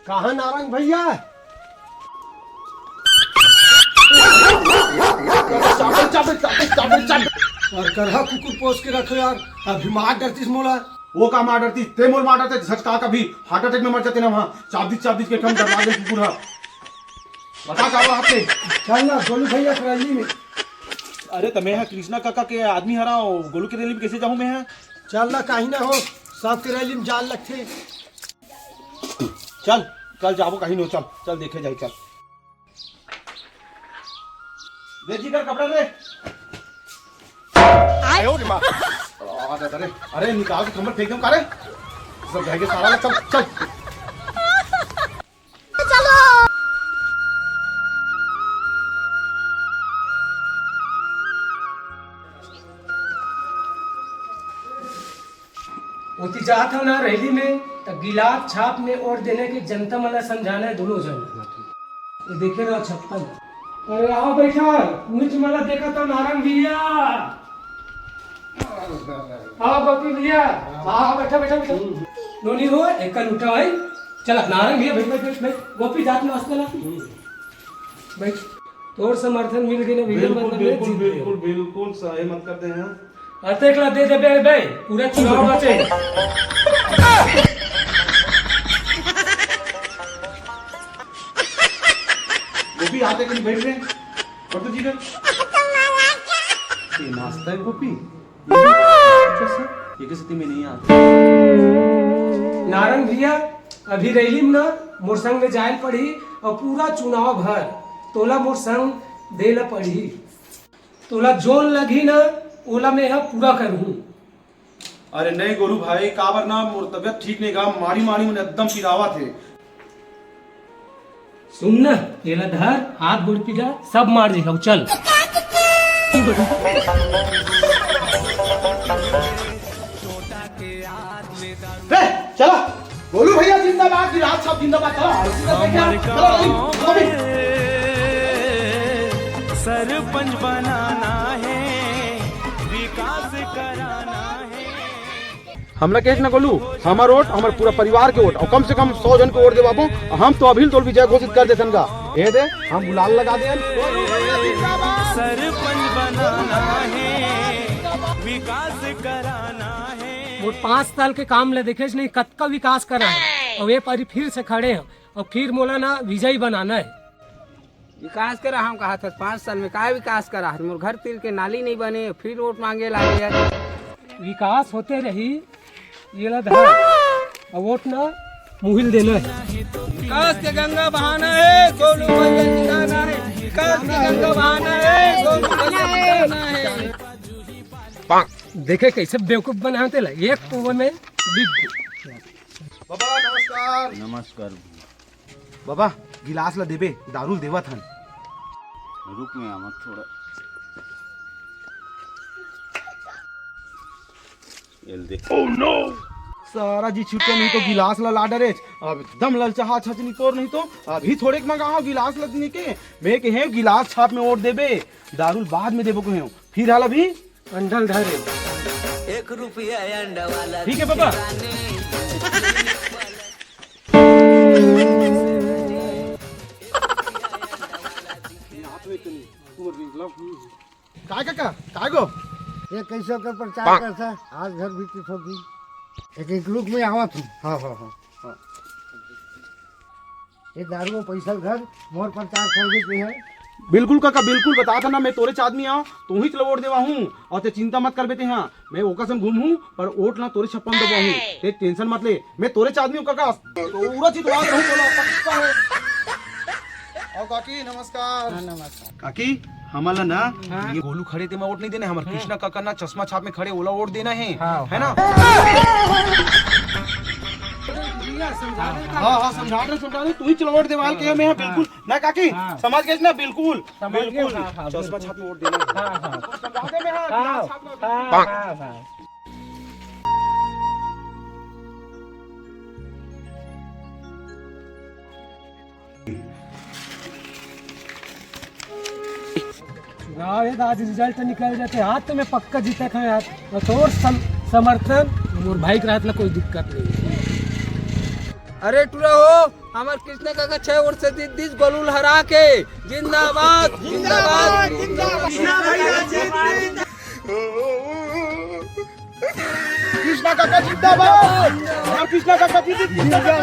कहा नारंग भैया? और करहा कुकुर पोस के रखो यार, अभी मार डरतीस मोला। वो का मार डरती ते मोल मार डरते सच का कभी हार्ट अटैक में मर जाते ना वहां चाप दी के कम डरवा दे कुकुर हा। बता का हुआ आपके? चल ना गोलू भैया रैली में। अरे तमे है कृष्णा काका के आदमी हरा गोलू के रैली में कैसे जाऊं मैं? है चल ना कहीं ना हो, सब के रैली में जाल लगते। चल चल जाबो कहीं नो, चल चल देखे जाए। चल बेजी कर कपड़ा दे। आयो रे मां। अरे निकाल के कमर फेंक दम कारे सब जाएंगे सारा। चल चल होती जात हो ना रैली में तो गिलास छाप में और देने की जनता मला समझाना है दोनों जन। ये देखे रहो 56। अरे आओ बैठा, मुझ मला देखा तो नारंग भैया। आओ गोपी भैया, आओ बैठा बैठा बैठा। नोनी हो एक कल उठा भाई। चल नारंग भैया बैठ बैठ बैठ। गोपी जात में वास्ते ना बैठ। तोर समर्थन मिल गए ना भैया। बिल्कुल बिल्कुल बिल्कुल बिल्कुल सही मत करते हैं। अते एकला दे दे बे बे पूरा चुनाव बचे। गोपी आते कहीं बैठ रहे और तो जी ये नाश्ता है गोपी। ये किस स्थिति में नहीं आता नारंग भैया अभी रैली में ना मोर संग में जायल पड़ी और पूरा चुनाव भर तोला मोर संग देला पड़ी। तोला जोन लगी ना ओला में यह पूरा करूं। अरे नहीं गोलू भाई काबर ना मोर तबियत ठीक नहीं गा, मारी मारी मैंने एकदम पिरावा थे। सुन ना तेला धर हाथ गोड़ पीला सब मार देगा। चल चला गोलू भैया जिंदाबाद, विराट साहब जिंदाबाद। चलो सरपंच बनाना है, विकास कराना है। हमला केस ना गोलू, हमार वोट हमार पूरा परिवार के वोट और कम से कम 100 जन को वोट दे बाबू। हम तो अभी तो विजय घोषित कर देते का। ये दे हम गुलाल लगा दे। सरपंच बनाना है, विकास कराना है। वो 5 साल के काम ले देखे नहीं कत का विकास करा है और ये परी फिर से खड़े हैं और फिर मोला ना विजयी बनाना है। विकास करा हम कहा था 5 साल में क्या विकास करा है? मोर घर तिर के नाली नहीं बने फिर वोट मांगे लागे यार। विकास होते रही ये ला धर और वोट ना मुहिल देना है। विकास के गंगा बहाना है, गोलू भैया जिताना है। विकास के गंगा बहाना है, गोलू भैया जिताना है। देखे कैसे बेवकूफ बनाते ला एक कुएं में बाबा नमस्कार। नमस्कार। बाबा गिलास ला देबे, दारू देवा थन। रुक में आमत थोड़ा एल दे। ओह नो सारा जी छुट्टे नहीं तो गिलास ला लाडर है। अब एकदम ललचाहा छचनी तोर नहीं तो अभी थोड़े के मंगाओ गिलास लदनी के। मैं के है गिलास छाप में और देबे, दारू बाद में देबो को है। फिर हाल अभी अंडल धरे 1 रुपया अंडा वाला। ठीक है बाबा। काय काका काय गो ये कैसे कर प्रचार करता आज घर भी ठोकी एक लुक में आवा तू। हाँ हाँ हाँ हाँ ये दारू पैसा घर मोर प्रचार कर देते हैं। बिल्कुल काका बिल्कुल बता था ना मैं तोरे चादमी आ तू ही वोट देवा हूँ और ते चिंता मत कर बेटे। हाँ मैं ओका संग घूम हूँ पर वोट ना तोरे छप्पन दबा हूँ। ते टेंशन मत ले, मैं तोरे चादमी हूँ काका। पूरा चितवान रहूँ बोला पक्का है। और काकी नमस्कार। नमस्कार काकी हमारा ना ये गोलू खड़े थे मैं वोट नहीं देना। हमारे कृष्णा काका ना चश्मा छाप में खड़े ओला वोट देना है। है ना? हाँ हाँ समझा रहे तू ही चलो वोट देवाल के मैं बिल्कुल ना काकी समझ गए ना। बिल्कुल बिल्कुल चश्मा छाप में वोट देना। समझा दे मैं। चुनाव आज रिजल्ट निकल जाते हाथ तो मैं पक्का जीता था यार। और तोर समर्थन मोर भाई के रात ला कोई दिक्कत नहीं। अरे टूरा हो हमार कृष्ण काका 6 वर्ष से दिस गोलुल हरा के जिंदाबाद जिंदाबाद कृष्णा काका जिंदाबाद कृष्णा काका जिंदाबाद